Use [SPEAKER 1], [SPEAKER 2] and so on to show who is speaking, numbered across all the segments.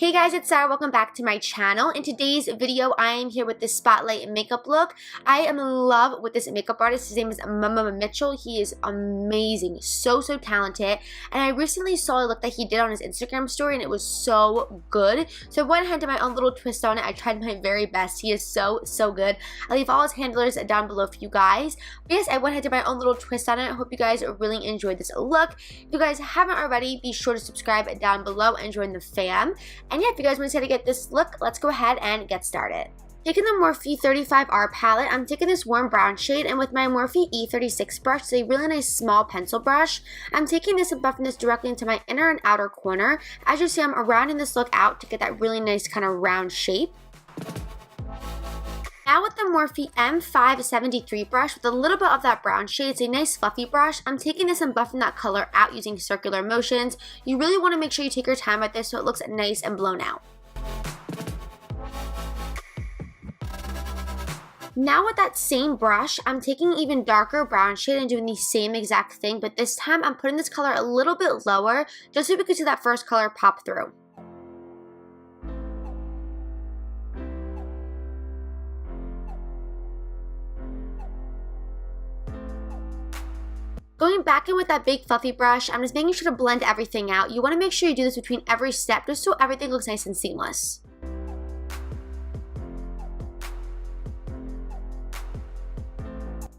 [SPEAKER 1] Hey guys, it's Sarah. Welcome back to my channel. In today's video, I am here with this spotlight makeup look. I am in love with this makeup artist. His name is Mama Mitchell. He is amazing, so talented. And I recently saw a look that he did on his Instagram story, and it was so good. So I went ahead and did my own little twist on it. I tried my very best. He is so good. I'll leave all his handlers down below for you guys. But yes, I went ahead and did my own little twist on it. I hope you guys really enjoyed this look. If you guys haven't already, be sure to subscribe down below and join the fam. And yeah, if you guys want to see how to get this look, let's go ahead and get started. Taking the Morphe 35R palette, I'm taking this warm brown shade, and with my Morphe E36 brush, it's a really nice small pencil brush. I'm taking this and buffing this directly into my inner and outer corner. As you see, I'm rounding this look out to get that really nice kind of round shape. Now with the Morphe M573 brush, with a little bit of that brown shade, it's a nice fluffy brush. I'm taking this and buffing that color out using circular motions. You really want to make sure you take your time with this so it looks nice and blown out. Now with that same brush, I'm taking even darker brown shade and doing the same exact thing, but this time I'm putting this color a little bit lower just so we can see that first color pop through. Going back in with that big fluffy brush, I'm just making sure to blend everything out. You want to make sure you do this between every step just so everything looks nice and seamless.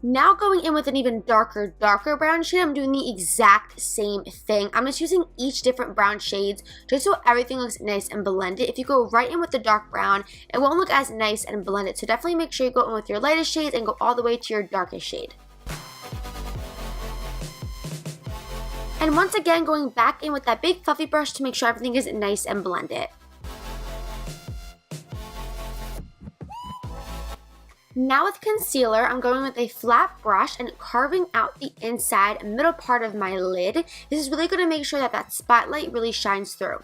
[SPEAKER 1] Now going in with an even darker brown shade, I'm doing the exact same thing. I'm just using each different brown shades just so everything looks nice and blended. If you go right in with the dark brown, it won't look as nice and blended. So definitely make sure you go in with your lightest shades and go all the way to your darkest shade. And once again, going back in with that big fluffy brush to make sure everything is nice and blended. Now with concealer, I'm going with a flat brush and carving out the inside middle part of my lid. This is really going to make sure that that spotlight really shines through.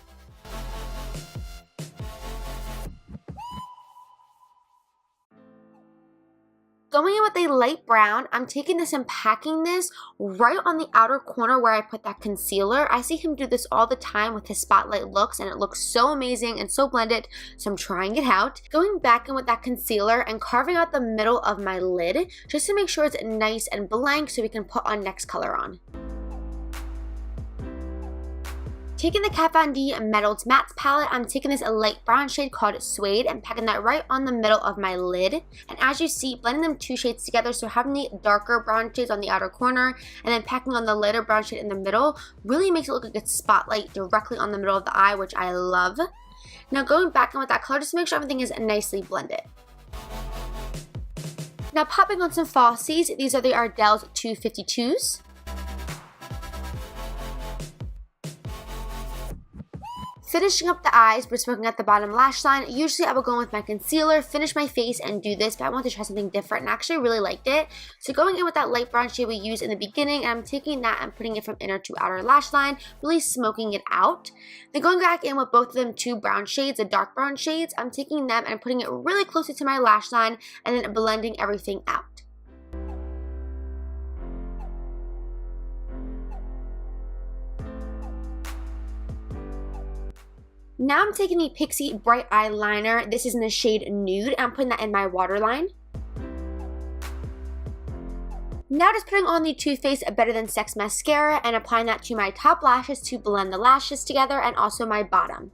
[SPEAKER 1] Going in with a light brown, I'm taking this and packing this right on the outer corner where I put that concealer. I see him do this all the time with his spotlight looks, and it looks so amazing and so blended, so I'm trying it out. Going back in with that concealer and carving out the middle of my lid just to make sure it's nice and blank so we can put our next color on. Taking the Kat Von D Metals Mattes palette, I'm taking this light brown shade called Suede and packing that right on the middle of my lid. And as you see, blending them two shades together, so having the darker brown shades on the outer corner and then packing on the lighter brown shade in the middle really makes it look like a spotlight directly on the middle of the eye, which I love. Now going back in with that color just to make sure everything is nicely blended. Now popping on some falsies, these are the Ardell's 252s. Finishing up the eyes, but smoking at the bottom lash line. Usually I will go in with my concealer, finish my face, and do this, but I wanted to try something different and actually really liked it. So going in with that light brown shade we used in the beginning, and I'm taking that and putting it from inner to outer lash line, really smoking it out. Then going back in with both of them two brown shades, the dark brown shades, I'm taking them and putting it really closely to my lash line and then blending everything out. Now I'm taking the Pixie Bright Eyeliner. This is in the shade Nude, and I'm putting that in my waterline. Now just putting on the Too Faced Better Than Sex mascara and applying that to my top lashes to blend the lashes together and also my bottom.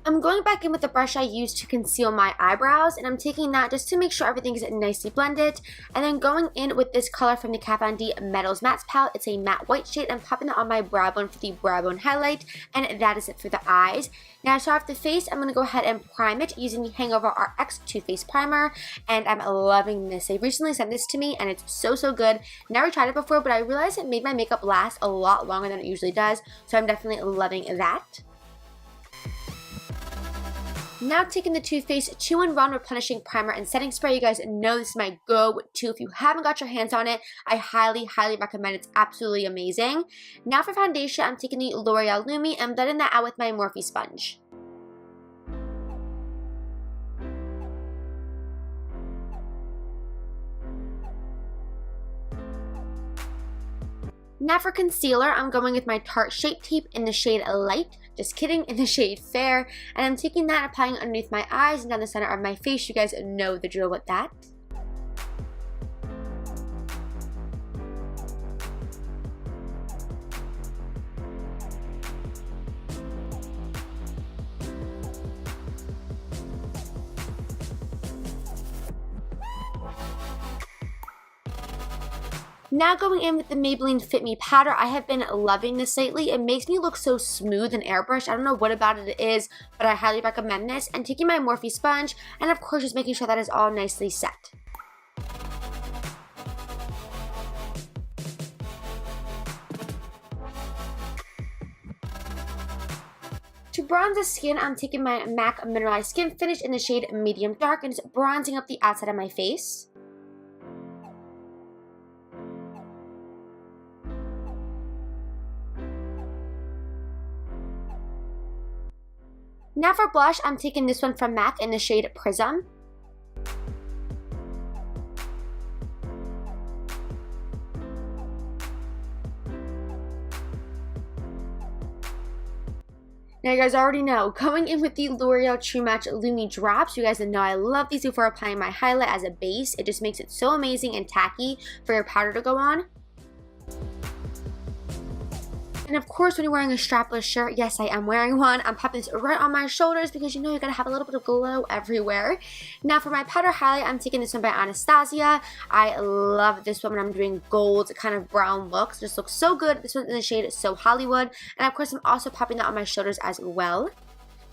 [SPEAKER 1] I'm going back in with the brush I used to conceal my eyebrows, and I'm taking that just to make sure everything is nicely blended, and then going in with this color from the Kat Von D Metals Mattes palette. It's a matte white shade. I'm popping that on my brow bone for the brow bone highlight, and that is it for the eyes. Now to start off the face, I'm going to go ahead and prime it using the Hangover RX Too Faced Primer, and I'm loving this. They recently sent this to me, and it's so good. Never tried it before, but I realized it made my makeup last a lot longer than it usually does, so I'm definitely loving that. Now taking the Too Faced 2-in-1 Replenishing Primer and Setting Spray. You guys know this is my go-to. If you haven't got your hands on it, I highly recommend it. It's absolutely amazing. Now for foundation, I'm taking the L'Oreal Lumi and blending that out with my Morphe sponge. Now for concealer, I'm going with my Tarte Shape Tape in the shade Light Just kidding, in the shade Fair. And I'm taking that and applying it underneath my eyes and down the center of my face. You guys know the drill with that. Now going in with the Maybelline Fit Me powder, I have been loving this lately. It makes me look so smooth and airbrushed. I don't know what about it is, but I highly recommend this. And taking my Morphe sponge, and of course just making sure that is all nicely set. To bronze the skin, I'm taking my MAC Mineralized Skin Finish in the shade Medium Dark and just bronzing up the outside of my face. Now for blush, I'm taking this one from MAC in the shade Prism. Now you guys already know, going in with the L'Oreal True Match Lumi Drops. You guys know I love these before applying my highlight as a base. It just makes it so amazing and tacky for your powder to go on. And of course, when you're wearing a strapless shirt, yes, I am wearing one, I'm popping this right on my shoulders because you know you gotta have a little bit of glow everywhere. Now for my powder highlight, I'm taking this one by Anastasia. I love this one when I'm doing gold kind of brown looks. It just looks so good. This one's in the shade So Hollywood. And of course, I'm also popping that on my shoulders as well.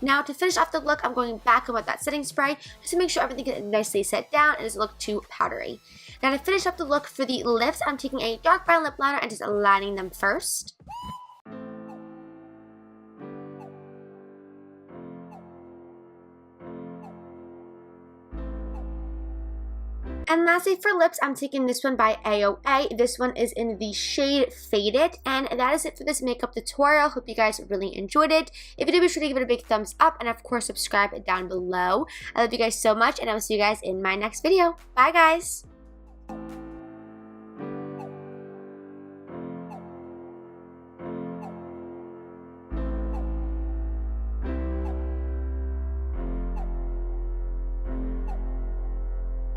[SPEAKER 1] Now to finish off the look, I'm going back in with that setting spray just to make sure everything gets nicely set down and doesn't look too powdery. Now to finish up the look for the lips, I'm taking a dark brown lip liner and just lining them first. And lastly for lips, I'm taking this one by AOA. This one is in the shade Faded. And that is it for this makeup tutorial. Hope you guys really enjoyed it. If you did, be sure to give it a big thumbs up. And of course, subscribe down below. I love you guys so much. And I will see you guys in my next video. Bye, guys.